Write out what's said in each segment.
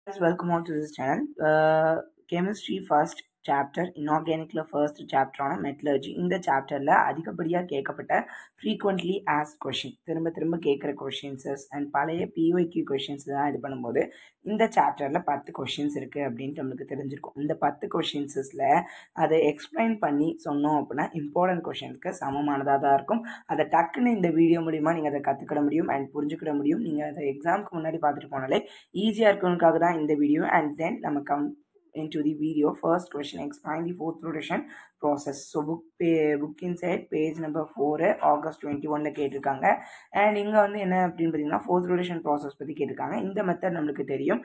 Guys, welcome on to this channel. Chemistry first chapter, inorganicல first chapter ஆன metallurgy. இந்த chapterல அதிகப்படியாக கேட்கப்பட்ட frequently asked question, திரும்ப திரும்ப கேட்குற questions and பழைய PYQ questions தான் இது பண்ணும்போது இந்த chapterல 10 questions இருக்கு அப்படின்ட்டு நம்மளுக்கு தெரிஞ்சிருக்கும். இந்த 10 questionsல அதை எக்ஸ்பிளைன் பண்ணி சொன்னோம் அப்படின்னா இம்பார்ட்டன்ட் கொஷின்ஸ்க்கு சமமானதாக தான் இருக்கும். அதை டக்குன்னு இந்த வீடியோ மூலிமா நீங்கள் அதை கற்றுக்கிட முடியும் அண்ட் புரிஞ்சுக்கிட முடியும். நீங்கள் அதை எக்ஸாமுக்கு முன்னாடி பார்த்துட்டு போனாலே ஈஸியாக இருக்கணுக்காக தான் இந்த வீடியோ. அண்ட் தென் நம்ம come into the video. First question, explain the fourth rotation process. So book inside page number 4 August 21ல கேட்டிருக்காங்க. அண்ட் இங்கே வந்து என்ன அப்படின்னு பார்த்தீங்கன்னா ஃபோர்த் ரொட்டேஷன் ப்ராசஸ் பற்றி கேட்டிருக்காங்க. இந்த மெத்தட் நம்மளுக்கு தெரியும்.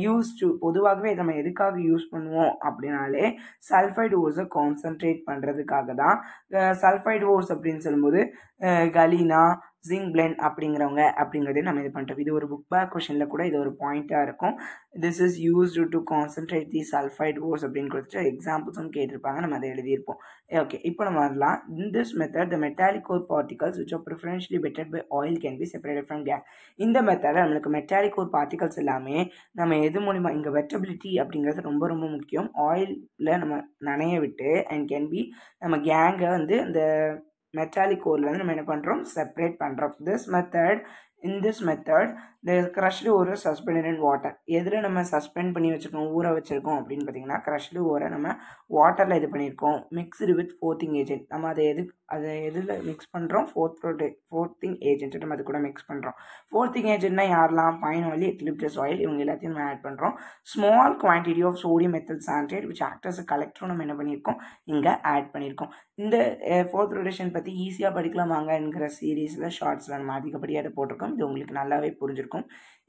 யூஸ் டு பொதுவாகவே நம்ம எதுக்காக யூஸ் பண்ணுவோம் அப்படின்னாலே சல்ஃபைடு ஓர்ஸை கான்சன்ட்ரேட் பண்ணுறதுக்காக தான். சல்ஃபைடு ஓர்ஸ் அப்படின்னு சொல்லும்போது கலீனா, ஜிங்க் பிளெண்ட் அப்படிங்கிறவங்க அப்படிங்கிறதே நம்ம இது பண்ணிட்டோம். இது ஒரு புக் பேக் கொஷனில் கூட இது ஒரு பாயிண்ட்டாக இருக்கும். This is used to concentrate the sulphide ores அப்படின்னு கொடுத்துட்டு எக்ஸாம்பிள்ஸும் கேட்டிருப்பாங்க. நம்ம அதை எழுதியிருப்போம். ஓகே, இப்போ நம்ம வரலாம். In this method the metallic ore particles which are preferentially wetted by oil can be separated from கேஸ். இந்த மெத்தடில் நம்மளுக்கு மெட்டாலிக் கோர் பார்ட்டிகல்ஸ் எல்லாமே நம்ம எது மூலிமா இங்கே வெட்டபிலிட்டி அப்படிங்கிறது ரொம்ப ரொம்ப முக்கியம். ஆயிலில் நம்ம நனைய விட்டு அண்ட் கேன் பி நம்ம கேங்கை வந்து இந்த மெட்டாலிக் கோர்லேருந்து நம்ம என்ன பண்ணுறோம், செப்பரேட் பண்ணுறோம். In this method the crushed ore is suspended in water. எதில் நம்ம சஸ்பெண்ட் பண்ணி வச்சுருக்கோம், ஊற வச்சுருக்கோம் அப்படின்னு பார்த்தீங்கன்னா crushed ore நம்ம வாட்டரில் இது பண்ணியிருக்கோம். Mixed with frothing agent. நம்ம அதை எதில் மிக்ஸ் பண்ணுறோம், ஃபோர்த்திங் ஏஜென்ட் நம்ம அது கூட மிக்ஸ் பண்ணுறோம். ஃபோர்த்திங் ஏஜென்ட்னா யாரெல்லாம், பைன் ஆயில், எக்லிப்டஸ் ஆயில், இவங்க எல்லாத்தையும் நம்ம ஆட் பண்ணுறோம். Small quantity of sodium methyl xanthate which act as கலெக்டரும் நம்ம என்ன பண்ணியிருக்கோம், இங்கே ஆட் பண்ணியிருக்கோம். இந்த ஃபோர்த் ரொட்டேஷன் பற்றி ஈஸியாக படிக்கலாம் வாங்கங்கிற சீரீஸில் ஷார்ட்ஸில் நம்ம அதிகப்படியாக போட்டிருக்கோம். இது உங்களுக்கு நல்லாவே புரிஞ்சிருக்கும்.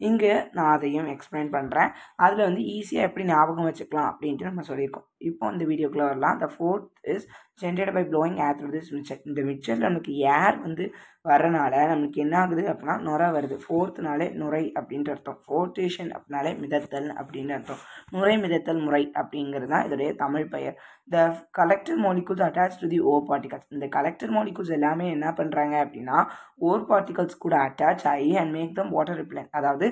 இங்கே நான் அதையும் எக்ஸ்பிளைன் பண்ணுறேன். அதில் வந்து ஈஸியாக எப்படி ஞாபகம் வச்சுக்கலாம் அப்படின்ட்டு நம்ம சொல்லியிருக்கோம். இப்போ இந்த வீடியோக்குள்ளே வரலாம். The froth is generated by blowing air through this mixture. இந்த மிக்சரில் நமக்கு ஏர் வந்து வரனால நமக்கு என்ன ஆகுது அப்படின்னா நுரை வருது. ஃபோர்த்துனாலே நுரை அப்படின்ட்டு அர்த்தம். ஃபோர்டேஷன் அப்படின்னாலே மிதத்தல் அப்படின்னு அர்த்தம். நுரை மிதத்தல் முறை அப்படிங்கிறது தான் இதோடைய தமிழ் பெயர். The collector molecules attach to the ore particles. இந்த கலெக்டர் மாலிகூல்ஸ் எல்லாமே என்ன பண்ணுறாங்க அப்படின்னா ஓர் பார்ட்டிகல்ஸ் கூட அட்டாச் ஆகி and make them water repellent. அதாவது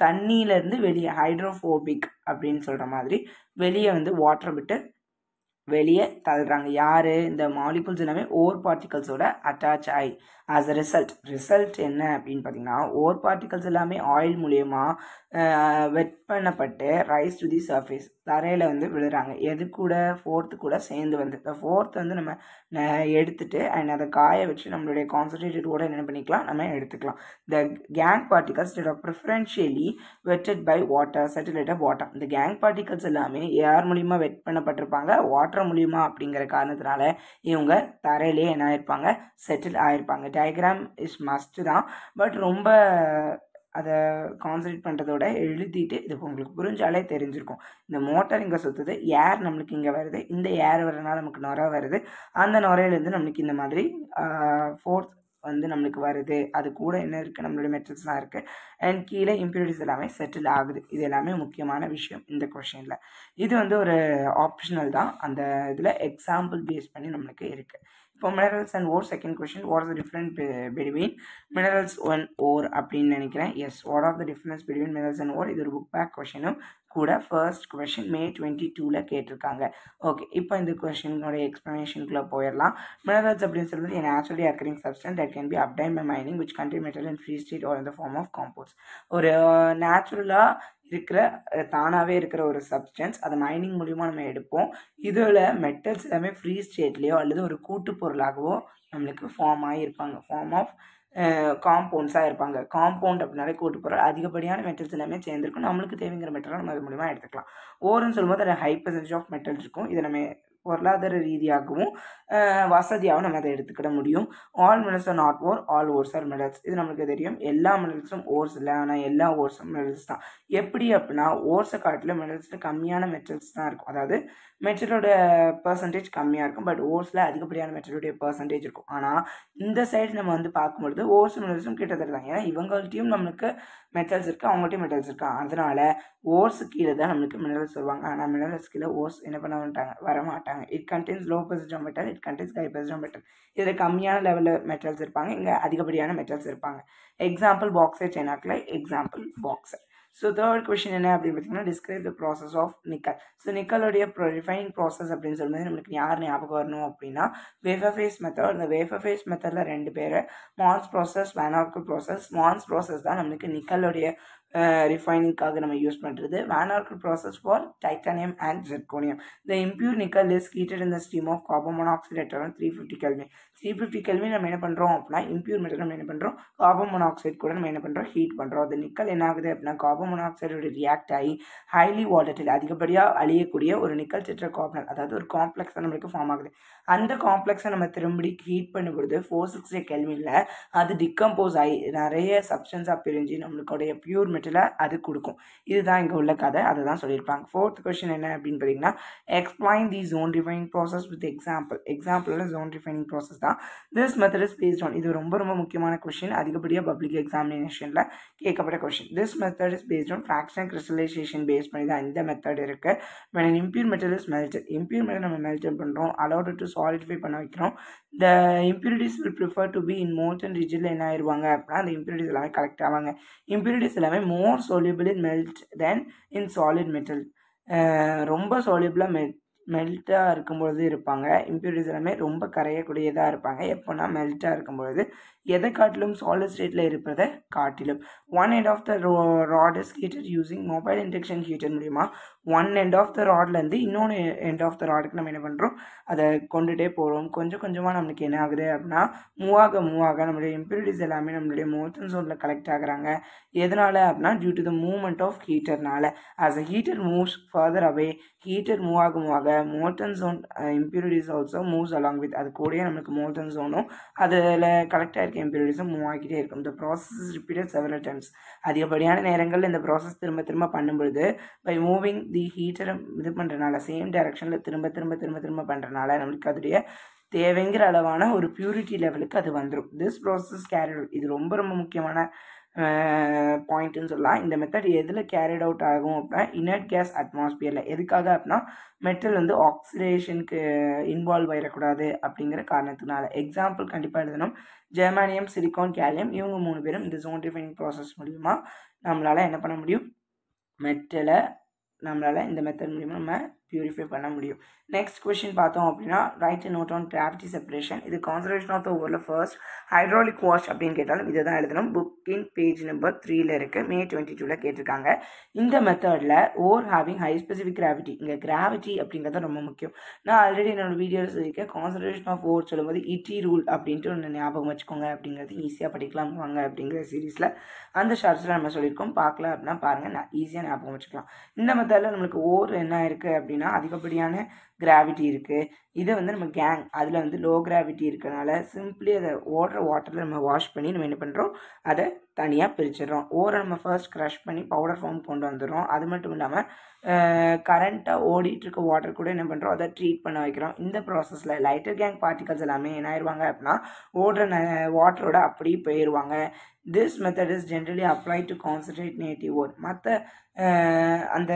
தண்ணியிலேருந்து வெளியே ஹைட்ரோஃபோபிக் அப்படின்னு சொல்கிற மாதிரி வெளியே வந்து வாட்டரை விட்டு வெளியே தள்ளுறாங்க. யார், இந்த மாலிகூல்ஸ் எல்லாமே ஓர் பார்ட்டிகல்ஸோட அட்டாச் ஆகி. ஆஸ் அ ரிசல்ட் என்ன அப்படின்னு பார்த்தீங்கன்னா ஓர் பார்ட்டிகல்ஸ் எல்லாமே ஆயில் மூலயமா வெட் பண்ணப்பட்டு ரைஸ் டு தி சர்ஃபேஸ் தரையில் வந்து விழுறாங்க. எது கூட, ஃபோர்த்து கூட சேர்ந்து வந்து இந்த ஃபோர்த் வந்து நம்ம எடுத்துட்டு அண்ட் அதை காய வச்சு நம்மளுடைய கான்சன்ட்ரேட்டட் கூட என்ன பண்ணிக்கலாம், நம்ம எடுத்துக்கலாம். The gangue particles preferentially wetted by water settle at bottom. இந்த கேங் பார்ட்டிகல்ஸ் எல்லாமே ஏர் மூலிமா வெட் பண்ணப்பட்டிருப்பாங்க. வாட்டர் மூலிமா அப்படிங்கிற காரணத்தினால இவங்க தரையிலே என்ன ஆயிருப்பாங்க, செட்டில் ஆயிருப்பாங்க. டயக்ராம் இஸ் மஸ்ட் தான், பட் ரொம்ப அதை கான்சன்ட்ரேட் பண்ணுறதோட எழுதிட்டு இது உங்களுக்கு புரிஞ்சாலே தெரிஞ்சிருக்கும். இந்த மோட்டார் இங்கே சுற்றுது, ஏர் நம்மளுக்கு இங்கே வருது, இந்த ஏர் வரனால நமக்கு நுரை வருது, அந்த நுரையிலேருந்து நம்மளுக்கு இந்த மாதிரி ஃபோர்த் வந்து நம்மளுக்கு வருது. அது கூட என்ன இருக்குது, நம்மளுடைய மெட்டல்ஸ்லாம் இருக்குது அண்ட் கீழே இம்ப்யூரிட்டிஸ் எல்லாமே செட்டில் ஆகுது. இது எல்லாமே முக்கியமான விஷயம் இந்த கொஷனில். இது வந்து ஒரு ஆப்ஷனல் தான், அந்த இதில் எக்ஸாம்பிள் பேஸ் பண்ணி நம்மளுக்கு இருக்குது. இப்போ minerals and ore second question, what is the different between minerals and ore அப்படின்னு நினைக்கிறேன். Yes, what are the difference between minerals and ore. இது ஒரு புக் பேக் கொஷினும் கூட. ஃபர்ஸ்ட் கொஷின் May 22ல் கேட்டிருக்காங்க. ஓகே, இப்போ இந்த கொஷினோட எக்ஸ்ப்ளனேஷனுக்குள்ளே போயிடலாம். மினரல்ஸ் அப்படின்னு சொல்லுறது naturally occurring substance that can be obtained by mining which contain metal in free state or in the form of compounds. ஒரு நேச்சுரலாக இருக்கிற தானாகவே இருக்கிற ஒரு சப்ஸ்டன்ஸ், அதை மைனிங் மூலிமா நம்ம எடுப்போம். இதில் மெட்டல்ஸ் எல்லாமே ஃப்ரீ ஸ்டேட்லேயோ அல்லது ஒரு கூட்டு பொருளாகவோ நம்மளுக்கு ஃபார்ம் ஆகியிருப்பாங்க. ஃபார்ம் ஆஃப் காம்பவுண்ட்ஸாக இருப்பாங்க. காம்பவுண்ட் அப்படின்னாலே கூட்டு பொருள், அதிகப்படியான மெட்டல்ஸ் எல்லாமே சேர்ந்துருக்கும். நம்மளுக்கு தேவைங்கிற மெட்டலை நம்ம அது மூலிமா எடுத்துக்கலாம். ஓர்னு சொல்லும்போது அதில் ஹை பர்சன்டேஜ் ஆஃப் மெட்டல்ஸ் இருக்கும். இதை நம்ம பொருளாதார ரீதியாகவும் வசதியாகவும் நம்ம அதை எடுத்துக்கிட முடியும். All minerals are not ore, all ores are minerals. இது நம்மளுக்கு தெரியும். எல்லா மினரல்ஸும் ஓர்ஸ் இல்லை, ஆனால் எல்லா ஓர்ஸும் மினரல்ஸ் தான். எப்படி அப்படின்னா ஓர்ஸை காட்டில் மினரல்ஸில் கம்மியான மெட்டல்ஸ் தான் இருக்கும். அதாவது மெட்டலோட பர்சன்டேஜ் கம்மியாக இருக்கும், பட் ஓர்ஸில் அதிகப்படியான மெட்டலுடைய பர்சன்டேஜ் இருக்கும். ஆனால் இந்த சைடு நம்ம வந்து பார்க்கும்பொழுது ஓர்ஸ் மினரல்ஸும் கிட்டத்தட்ட தான். ஏன்னா இவங்கள்ட்டையும் நம்மளுக்கு மெட்டல்ஸ் இருக்குது, அவங்கள்ட்டையும் மெட்டல்ஸ் இருக்குது. அதனால் ஓர்ஸு கீழே தான் நம்மளுக்கு மினரல்ஸ் வருவாங்க. ஆனால் மினரல்ஸ் கீழே ஓர்ஸ் என்ன பண்ண மாட்டாங்க, வரமாட்டாங்க. It contains low percentage of metal, it contains high percentage of metal. இதில் கம்மியான லெவலில் மெட்டல்ஸ் இருப்பாங்க, இங்கே அதிகப்படியான மெட்டல்ஸ் இருப்பாங்க. எக்ஸாம்பிள் பாக்ஸைட் செனாக்ல example bauxite. So third question என்ன அப்படின்னு பார்த்தீங்கன்னா describe the process of nickel. So நிக்கலுடைய ரிஃபைனிங் ப்ராசஸ் அப்படின்னு சொல்லும்போது நம்மளுக்கு யார் ஞாபகம் வரணும் அப்படின்னா வேஃபர் ஃபேஸ் மெத்தட். இந்த வேஃபர் ஃபேஸ் மெத்தடில் 2 பேர், Mond's process, van Arkel process. Mond's process தான் நம்மளுக்கு நிக்கலுடைய refining நம்ம யூஸ் பண்ணுறது. Van Arkel process for titanium and zirconium. The impure nickel is heated in the stream of carbon monoxide at around 350 Kelvin. 350 Kelvin நம்ம என்ன பண்ணுறோம் அப்படின்னா impure metal நம்ம என்ன பண்ணுறோம் கார்பன் மோனாக்சைடு கூட நம்ம என்ன பண்ணுறோம் ஹீட் பண்ணுறோம். அது நிக்கல் என்ன ஆகுது அப்படின்னா கார்பன் மோனாக்சைடோட ரியாக்ட் ஆகி ஹைலி வாலட்டில் அதிகப்படியாக அழியக்கூடிய ஒரு நிக்கல் டெட்ராகார்பனேட், அதாவது ஒரு காம்ப்ளெக்ஸ் தான் நம்மளுக்கு ஃபார்ம் ஆகுது. அந்த காம்ப்ளெக்ஸை நம்ம திரும்பி ஹீட் பண்ணும்பொழுது 460 கெல்வினில் அது டிகம்போஸ் ஆகி நிறைய சப்ஸ்டன்ஸாக பிரிஞ்சு நம்மளுடைய பியூர் மெட்டலை அது கொடுக்கும். இதுதான் இங்கே உள்ள கதை, அதை தான் சொல்லியிருப்பாங்க. ஃபோர்த் கொஸ்டின் என்ன அப்படின்னு பார்த்தீங்கன்னா explain the zone refining process with example zone refining process தான். This method is based on, இது ரொம்ப ரொம்ப முக்கியமான கொஸ்டின், அதிகப்படியாக பப்ளிக் எக்ஸாமினேஷனில் கேட்கப்பட்ட question. This method is based on fraction crystallisation base பண்ணி தான் இந்த மெத்தட் இருக்குது. when an impure metal is melted, impure metal நம்ம மெல்ட் பண்ணுறோம், allowed to solidify பண்ண வைக்கிறோம். the impurities will prefer to be in molten region என்ன ஆயிடுவாங்க அப்படின்னா அந்த impurities எல்லாமே கலெக்ட் ஆவாங்க. impurities எல்லாமே more soluble in melt than in solid metal. ரொம்ப soluble மெல்ட்டாக இருக்கும்பொழுது இருப்பாங்க. இம்ப்யூரிட்டிஸ் எல்லாமே ரொம்ப கரையக்கூடியதாக இருப்பாங்க. எப்போனா மெல்ட்டாக இருக்கும்பொழுது எதை காட்டிலும் சாலிட் ஸ்டேட்டில் இருப்பதை காட்டிலும். One end of the rod is heated using mobile induction heater மூலிமா ஒன் எண்ட் ஆஃப் த ராட்லேருந்து இன்னொன்று எண்ட் ஆஃப் த ராடுக்கு நம்ம என்ன பண்ணுறோம் அதை கொண்டுகிட்டே போகிறோம். கொஞ்சம் கொஞ்சமாக நம்மளுக்கு என்ன ஆகுது அப்படின்னா மூவ் ஆக நம்மளுடைய இம்ப்யூரிட்டிஸ் எல்லாமே நம்மளுடைய மோல்டன் ஜோனில் கலெக்ட் ஆகுறாங்க. எதனால் அப்படின்னா due to the movement of ஹீட்டர்னால. As a heater moves further away, heater move ஆக molten zone impurities also moves along with, அது கூடயே நம்மளுக்கு மோல்டன் ஜோனும் அதில் கலெக்ட் ஆகிருக்க இம்ப்யூரிட்டிஸும் மூவ் ஆகிட்டே இருக்கும். இந்த process is repeated several times. அதிகப்படியான நேரங்களில் இந்த ப்ராசஸ் திரும்ப பண்ணும்பொழுது பை மூவிங் தி ஹீட்டரை இது பண்ணுறதுனால சேம் டைரக்ஷனில் திரும்ப பண்ணுறதுனால நம்மளுக்கு அதோடைய தேவைங்கிற அளவான ஒரு பியூரிட்டி லெவலுக்கு அது வந்துடும். திஸ் ப்ராசஸ் கேரிட், இது ரொம்ப ரொம்ப முக்கியமான பாயிண்ட்டுன்னு சொல்லலாம். இந்த மெத்தட் எதில் கேரிட் அவுட் ஆகும் அப்படின்னா இனர்ட் கேஸ் அட்மாஸ்பியரில். எதுக்காக அப்படின்னா மெட்டல் வந்து ஆக்சிடேஷனுக்கு இன்வால்வ் ஆகிடக்கூடாது அப்படிங்கிற காரணத்தினால. எக்ஸாம்பிள் கண்டிப்பாக எழுதணும். ஜெர்மானியம், சிலிக்கான், கேலியம், இவங்க 3 பேரும் இந்த ஜோன் ரிஃபைனிங் ப்ராசஸ் மூலிமா நம்மளால் என்ன பண்ண முடியும், மெட்டலை நம்மளால் இந்த மெத்தட் மூலிமா நம்ம பியூரிஃபை பண்ண முடியும். நெக்ஸ்ட் கொஸ்டின் பார்த்தோம் அப்படின்னா write a note on gravity separation. இது கான்சர்வேஷன் ஆஃப் த ஓவரில் ஃபர்ஸ்ட் ஹைட்ராலிக் வாஷ் அப்படின்னு கேட்டாலும் இதை தான் எழுதணும். புக்கின் பேஜ் நம்பர் 3 இருக்குது, May 22 கேட்டிருக்காங்க. இந்த மெத்தடில் ஓர் ஹேவிங் ஹை ஸ்பெசிஃபிக் கிராவிட்டி, இங்கே கிராவிட்டி அப்படிங்கிறது ரொம்ப முக்கியம். நான் ஆல்ரெடி என்னோட வீடியோவில் சொல்லியிருக்கேன், கான்சர்வேஷன் ஆஃப் ஓவர் சொல்லும்போது இடி ரூல் அப்படின்ட்டு ஒன்று ஞாபகம் வச்சுக்கோங்க, அப்படிங்கிறது ஈஸியாக படிக்கலாம் வாங்க அப்படிங்கிற சீரீஸில் அந்த ஷார்ட்ஸில் நம்ம சொல்லியிருக்கோம். பார்க்கல அப்படின்னா பாருங்கள், நான் ஈஸியாக ஞாபகம் வச்சுக்கலாம். இந்த மெத்தடில் நம்மளுக்கு ஓர் என்ன இருக்குது அப்படின்னா அதிகப்படியான கிராவிட்டி இருக்குது. இதை வந்து நம்ம கேங் அதில் வந்து லோ கிராவிட்டி இருக்கிறனால சிம்பிளி அதை ஓடுற வாட்டரில் நம்ம வாஷ் பண்ணி நம்ம என்ன பண்ணுறோம் அதை தனியாக பிரிச்சிடறோம். ஓரை நம்ம ஃபர்ஸ்ட் க்ரஷ் பண்ணி பவுடர் ஃபார்ம் கொண்டு வந்துடுறோம். அது மட்டும் இல்லாமல் கரண்ட்டாக ஓடிட்டுருக்க வாட்டர் கூட என்ன பண்ணுறோம் அதை ட்ரீட் பண்ண வைக்கிறோம். இந்த ப்ராசஸில் லைட்டர் கேங் பார்ட்டிகல்ஸ் எல்லாமே என்ன ஆயிடுவாங்க அப்படின்னா ஓடுற வாட்டரோட அப்படியே போயிடுவாங்க. This method is generally apply to concentrate native ore. மற்ற அந்த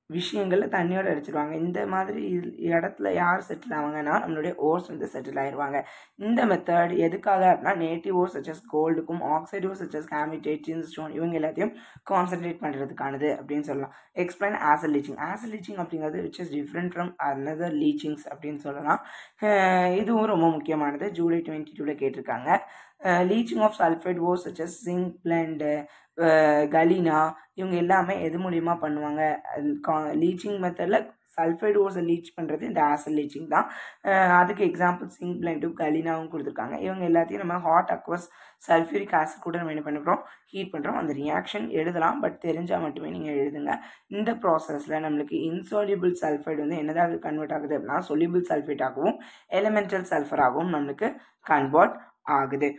விஷயங்களில் தண்ணியோடு அடிச்சிடுவாங்க. இந்த மாதிரி இடத்துல யார் செட்டில் ஆவாங்கன்னா நம்மளுடைய ஓர்ஸ் வந்து செட்டில் ஆயிடுவாங்க. இந்த மெத்தட் எதுக்காக அப்படின்னா நேட்டிவ் ஓர்ஸ் சச்சஸ் கோல்டுக்கும் oxide ores such as hematite, stone இவங்க எல்லாத்தையும் கான்சன்ட்ரேட் பண்ணுறதுக்கானது அப்படின்னு சொல்லலாம். Explain acid leaching. Acid leaching அப்படிங்கிறது which is different from another leachings அப்படின்னு சொல்லலாம். இதுவும் ரொம்ப முக்கியமானது. ஜூலை 22 கேட்டிருக்காங்க. Leaching of sulphide ores such as zinc, blende, galena இவங்க எல்லாமே எது மூலிமா பண்ணுவாங்க, லீச்சிங் மெத்தடில் சல்ஃபைடு ஓர்ஸை லீச் பண்ணுறது இந்த ஆசிட் லீச்சிங் தான். அதுக்கு எக்ஸாம்பிள் சிங்க், பிளண்ட்டும் கலினாவும் கொடுத்துருக்காங்க. இவங்க எல்லாத்தையும் நம்ம ஹாட் அக்வஸ் சல்ஃபியூரிக் ஆசிட் கூட நம்ம என்ன பண்ணுறோம் ஹீட் பண்ணுறோம். அந்த ரியாக்ஷன் எழுதலாம், பட் தெரிஞ்சால் மட்டுமே நீங்கள் எழுதுங்க. இந்த ப்ராசஸில் நம்மளுக்கு இன்சால்யூபிள் சல்ஃபைடு வந்து என்னதாக கன்வெர்ட் ஆகுது அப்படின்னா சொல்யூபிள் சல்ஃபேட் ஆகவும் எலிமெண்டல் சல்ஃபர் ஆகவும் நம்மளுக்கு கன்வெர்ட் ஆகுது.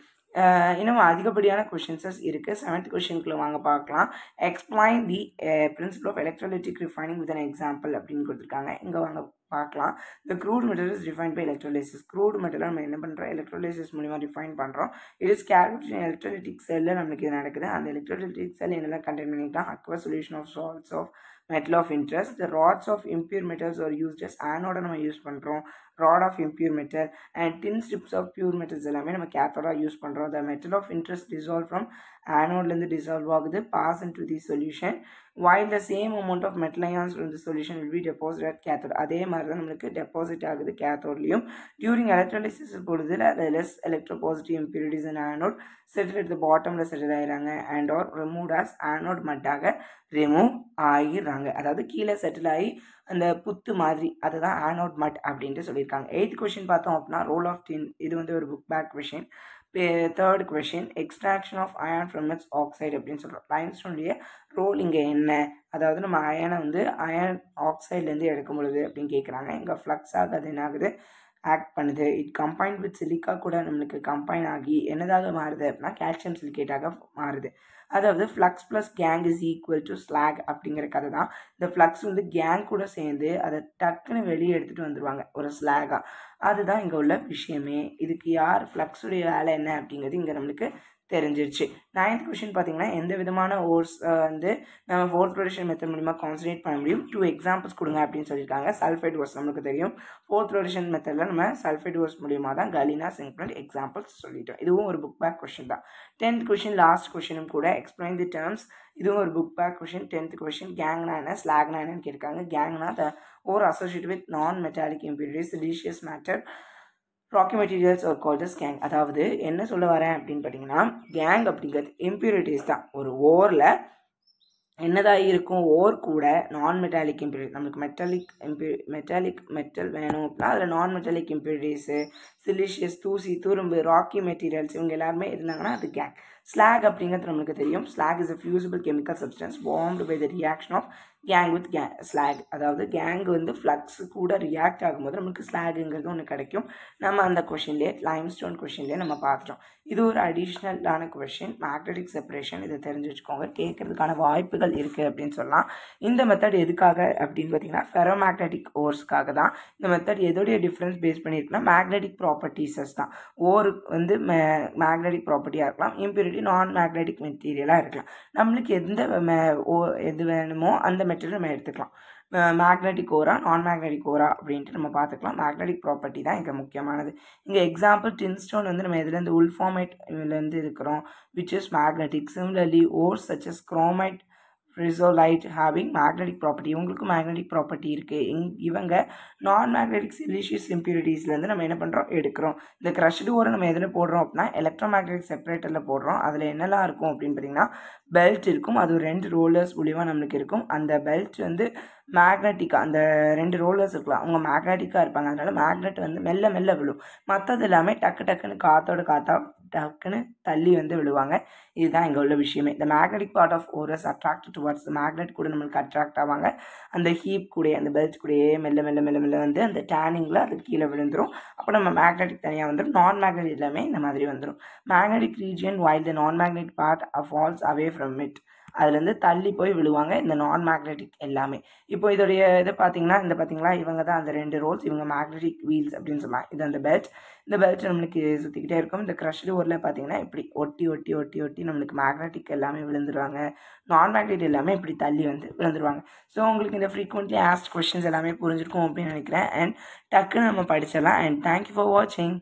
இன்னும் அதிகப்படியான கொஷின்ஸஸ் இருக்குது. 7th கொஷினுக்குள்ள வாங்க பார்க்கலாம். Explain the principle of electrolytic refining with an example அப்படின்னு கொடுத்துருக்காங்க. இங்கே வாங்க பார்க்கலாம். The crude metal is refined by electrolysis. crude metal நம்ம என்ன பண்ணுறோம் எலக்ட்ரோலைசிஸ் மூலிமா ரிஃபைன் பண்ணுறோம். It is curd in electrolytic செல்லில் நம்மளுக்கு இது நடக்குது. அந்த எலக்ட்ரோலிட்டிக் செல் என்னெல்லாம் கண்டெயின் பண்ணிக்கலாம் aqueous solution of salts of metal of interest. The rods of impure metals are used as anode நம்ம யூஸ் பண்ணுறோம். rod of impure metal and thin strips of pure metals எல்லாமே நம்ம cathode யூஸ் பண்ணுறோம். The metal of interest dissolved from ஆனோட்லேருந்து dissolve ஆகுது, pass into the solution, while the same amount of metal ions from the solution will be deposited at cathode. அதே மாதிரி தான் நம்மளுக்கு deposit ஆகுது கேத்தோட்லையும். டியூரிங் எலக்ட்ரோலைசிஸ் பொழுதுல less electropositive impurities in anode settle at the bottomல settle ஆயிடுறாங்க and are remove as anode மட்டாக ரிமூவ் ஆகிடுறாங்க. அதாவது கீழே செட்டில் ஆகி அந்த புத்து மாதிரி அதுதான் ஆனோட் மட் அப்படின்ட்டு சொல்லியிருக்காங்க. 8th கொஸ்டின் பார்த்தோம் அப்படின்னா ரோல் ஆஃப் டின். இது வந்து ஒரு book back question. 3rd question extraction of iron from its oxide அப்படின்னு சொல்கிறோம். லைம்ஸ்டோனுடைய ரோல் இங்கே என்ன, அதாவது நம்ம அயனை வந்து அயன் ஆக்சைட்லேருந்து எடுக்கும் பொழுது அப்படின்னு கேட்குறாங்க. இங்கே ஃப்ளக்ஸ் ஆகுது, என்ன ஆகுது, ஆக்ட் பண்ணுது. இட் கம்பைன் வித் சிலிக்கா கூட நம்மளுக்கு கம்பைன் ஆகி என்னதாக மாறுது அப்படின்னா கால்சியம் சிலிக்கேட்டாக மாறுது. அதாவது flux plus gang is equal to slack அப்படிங்கிற கதை தான். இந்த ஃப்ளக்ஸ் வந்து கேங் கூட சேர்ந்து அதை டக்குன்னு வெளியே எடுத்துகிட்டு வந்துடுவாங்க ஒரு ஸ்லாகாக. அதுதான் இங்கே உள்ள விஷயமே. இதுக்கு யார் ஃப்ளக்ஸுடைய வேலை என்ன அப்படிங்கிறது இங்கே நம்மளுக்கு தெரிஞ்சிருச்சு. 9th கொஸ்டின் பார்த்தீங்கன்னா எந்த விதமான ஓர்ஸ் வந்து நம்ம ஃபோர்த் ப்ரொடக்ஷன் மெத்தட் மூலிமா கான்சன்ட்ரேட் பண்ண முடியும், 2 எக்ஸாம்பிள்ஸ் கொடுங்க அப்படின்னு சொல்லியிருக்காங்க. சல்ஃபைட் ஓர்ஸ் நம்மளுக்கு தெரியும். ஃபோர்த் ப்ரொடக்ஷன் மெத்தடில் நம்ம சல்ஃபைட் ஓர்ஸ் மூலியமாக தான் கலினா சிங்க்ரண்ட் எக்ஸாம்பிள்ஸ் சொல்லிட்டோம். இதுவும் ஒரு புக் பேக் கொஸ்டின் தான். 10th கொஸ்டின் லாஸ்ட் கொஸ்டினும் கூட எக்ஸ்பிளைன் தி டேர்ம்ஸ். இதுவும் ஒரு book back question. 10th question கேங்னா என்ன, ஸ்லாக்னா என்னன்னு கேட்காங்க. கேங்னா the ore associate with non metallic impurities siliceous matter rocky materials ஒரு கால்டஸ் கேங். அதாவது என்ன சொல்ல வரேன் அப்படின்னு பார்த்தீங்கன்னா கேங் அப்படிங்கிறது இம்பியூரிட்டிஸ் தான். ஒரு ஓரில் என்னதான் இருக்கும், ஓர் கூட நான் மெட்டாலிக் இம்பியூரிட்டி, நம்மளுக்கு மெட்டாலிக் மெட்டல் வேணும் அப்படின்னா அதில் நான் மெட்டாலிக் இம்பியூரிட்டிஸு சிலிஷியஸ் தூசி துரும்பு ராக்கி மெட்டீரியல்ஸ் இவங்க எல்லாருமே இருந்தாங்கன்னா அது கேங். ஸ்லாக் அப்படிங்கிறது நம்மளுக்கு தெரியும். Slag is a fusible chemical substance formed by the reaction of gangue with slag. அதாவது கேங் வந்து ஃப்ளக்ஸ் கூட ரியாக்ட் ஆகும்போது நம்மளுக்கு ஸ்லாகுங்கிறது ஒன்று கிடைக்கும். நம்ம அந்த கொஷின்லேயே லைம்ஸ்டோன் கொஷின்லேயே நம்ம பார்த்துட்டோம். இது ஒரு அடிஷ்னலான கொஷின், மேக்னெட்டிக் செப்பரேஷன். இதை தெரிஞ்சு வச்சுக்கோங்க, கேட்கறதுக்கான வாய்ப்புகள் இருக்குது அப்படின்னு சொல்லலாம். இந்த மெத்தட் எதுக்காக அப்படின்னு பார்த்தீங்கன்னா ஃபெரோ மேக்னெட்டிக் ஓர்ஸ்க்காக தான். இந்த மெத்தட் எதோடைய டிஃப்ரென்ஸ் பேஸ் பண்ணியிருக்குன்னா மேக்னெட்டிக் ப்ராப்பர்ட்டிஸஸ் தான். ஓர் வந்து மேக்னெட்டிக் ப்ராப்பர்ட்டியாக இருக்கலாம், இம்பியூரிட்டி நான் மேக்னெட்டிக் மெட்டீரியலாக இருக்கலாம். நம்மளுக்கு எது வேணுமோ அந்த மெட்டீரியல் நம்ம எடுத்துக்கலாம். மேக்னெட்டிக் ஓரா நான் மேக்னெட்டிக் ஓரா அப்படின்ட்டு நம்ம பார்த்துக்கலாம். மேக்னெட்டிக் ப்ராப்பர்ட்டி தான் இங்கே முக்கியமானது. இங்கே எக்ஸாம்பிள் டின்ஸ்டோன் வந்து நம்ம எதுலேருந்து உல்ஃபார்மைட்லேருந்து இருக்கிறோம் which is magnetic. Similarly ores such as chromite pyrolusite having magnetic property, இவங்களுக்கு மேக்னெட்டிக் ப்ராப்பர்ட்டி இருக்குது. இவங்க நான் மேக்னெட்டிக் சிலிஷியஸ் இம்பியூரிட்டிஸ்லேருந்து நம்ம என்ன பண்ணுறோம் எடுக்கிறோம். இந்த க்ரஷ்டு ஓரை நம்ம எதில் போடுறோம் அப்படின்னா எலக்ட்ரோ மேக்னெட்டிக் செப்பரேட்டரில் போடுறோம். அதில் என்னெல்லாம் இருக்கும் அப்படின்னு பார்த்தீங்கன்னா பெல்ட் இருக்கும், அது 2 ரோலர்ஸ் மூலிமா நம்மளுக்கு இருக்கும். அந்த பெல்ட் வந்து மேக்னெட்டிக்காக அந்த 2 ரோலர்ஸ் இருக்கலாம், அவங்க மேக்னெட்டிக்காக இருப்பாங்க. அதனால மேக்னெட் வந்து மெல்ல மெல்ல விழும். மற்றது எல்லாமே டக்குன்னு காற்றா டக்குன்னு தள்ளி வந்து விழுவாங்க. இதுதான் இங்கே உள்ள விஷயமே. இந்த magnetic part of ores attract towards magnet கூட நம்மளுக்கு அட்ராக்ட் ஆவாங்க. அந்த ஹீப் கூட அந்த பெல்ட் கூடயே மெல்ல மெல்ல மெல்ல மெல்ல வந்து அந்த டேனிங்கில் அது கீழே விழுந்துடும். அப்போ நம்ம மேக்னெட்டிக் தனியாக வந்துடும், நான் மேக்னெட்டிக் எல்லாமே இந்த மாதிரி வந்துடும். Magnetic region while the non magnetic part falls away from it, அதுலேருந்து தள்ளி போய் விழுவாங்க இந்த நான் மேக்னெட்டிக் எல்லாமே. இப்போ இதோடைய இதை பார்த்தீங்கன்னா இந்த பார்த்தீங்களா இவங்க தான் அந்த 2 ரோல்ஸ், இவங்க மேக்னெட்டிக் வீல்ஸ் அப்படின்னு சொல்லலாம். இது அந்த பெல்ட். இந்த பெல்ட் நம்மளுக்கு சுற்றிக்கிட்டே இருக்கும். இந்த க்ரஷ்டு ஊரில் பார்த்தீங்கன்னா இப்படி ஒட்டி ஒட்டி ஒட்டி ஒட்டி நம்மளுக்கு மேக்னெட்டிக் எல்லாமே விழுந்துருவாங்க. நான் மேக்னெட் எல்லாமே இப்படி தள்ளி வந்து விழுந்துருவாங்க. ஸோ உங்களுக்கு இந்த ஃப்ரீக்வெண்ட்லி ஆஸ்ட் கொஸ்டின்ஸ் எல்லாமே புரிஞ்சிருக்கும் அப்படின்னு நினைக்கிறேன். அண்ட் டக்குன்னு நம்ம படிச்சிடலாம். அண்ட் தேங்க்யூ ஃபார் வாட்சிங்.